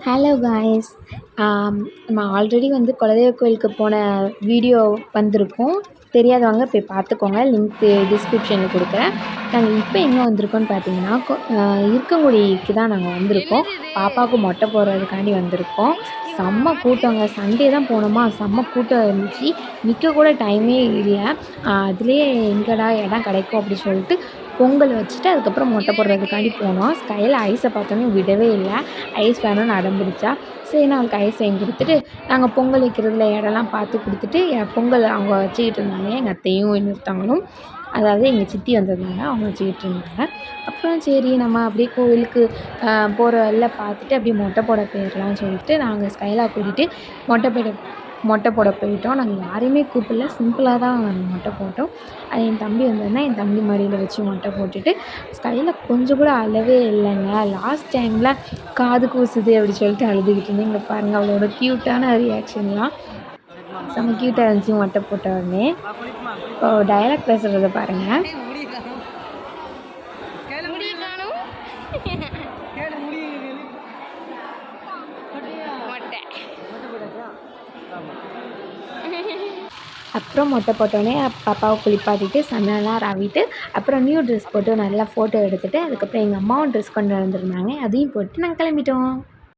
Hello guys. நம்ம already குலதெய்வ கோயிலுக்கு போன வீடியோ வந்திருக்கும். தெரியாதவங்க போய் பார்த்துக்கோங்க. லிங்க்கு டிஸ்கிரிப்ஷனில் கொடுக்குறேன். நாங்கள் இப்போ எங்கே வந்திருக்கோம்னு பார்த்தீங்கன்னா, இருக்கங்குடிக்கு தான் நாங்கள் வந்திருக்கோம். பாப்பாவுக்கு மொட்டை போடுறதுக்காண்டி வந்திருக்கோம். செம்ம கூட்டங்க. சண்டே தான் போனோமா, செம்ம கூட்டம் இருந்துச்சு. நிற்க கூட டைமே இல்லை. அதுலேயே எங்கடா இடம் கிடைக்கும் அப்படி சொல்லிட்டு பொங்கல் வச்சுட்டு அதுக்கப்புறம் மொட்டை போடுறதுக்காண்டி போனோம். ஸ்கையில் ஐஸை பார்த்தோன்னே விடவே இல்லை. ஐஸ் வேணும்னு அடம் பிடிச்சா. சரி நான் அவளுக்கு ஐஸ் வாங்கி கொடுத்துட்டு நாங்கள் பொங்கல் வைக்கிறதுல இடம்லாம் பார்த்து கொடுத்துட்டு பொங்கல் அவங்க வச்சுக்கிட்டு இருந்தாங்க. எங்கள் அத்தையும் இன்னொருத்தவங்களும், அதாவது எங்கள் சித்தி வந்திருந்தாங்க, அவங்க வச்சுக்கிட்டு இருந்தாங்க. அப்புறம் சரி நம்ம அப்படியே கோவிலுக்கு போகிற வழில பார்த்துட்டு அப்படியே மொட்டை போட போயிடலாம்னு சொல்லிட்டு நாங்கள் ஸ்கைலா கூட்டிகிட்டு மொட்டை போட போயிட்டோம். நாங்கள் யாரையுமே கூப்பிடல, சிம்பிளாக தான் மொட்டை போட்டோம். அது என் தம்பி வந்திருந்தான். என் தம்பி மடியில் வச்சு மொட்டை போட்டுட்டு ஸ்கைலா கொஞ்சம் கூட அழவே இல்லைங்க. லாஸ்ட் டைமில் காது கூசுது அப்படி சொல்லிட்டு அழுதுகிட்டு இருந்தேன். இங்கே பாருங்கள் அவளோட க்யூட்டான ரியாக்ஷன்லாம் செம்ம க்யூட்டாக இருந்துச்சு மொட்டை போட்ட உடனே. இப்போ டைலாக் பேசுகிறத பாருங்கள். அப்புறம் மொட்டை போட்டோடனே பாப்பாவை குளிப்பாட்டிட்டு சன்னெல்லாம் ராவிட்டு அப்புறம் நியூ ட்ரெஸ் போட்டு நல்லா ஃபோட்டோ எடுத்துகிட்டு அதுக்கப்புறம் எங்கள் அம்மாவும் ட்ரெஸ் கொண்டு வந்திருந்தாங்க. அதையும் போட்டு நாங்கள் கிளம்பிட்டோம்.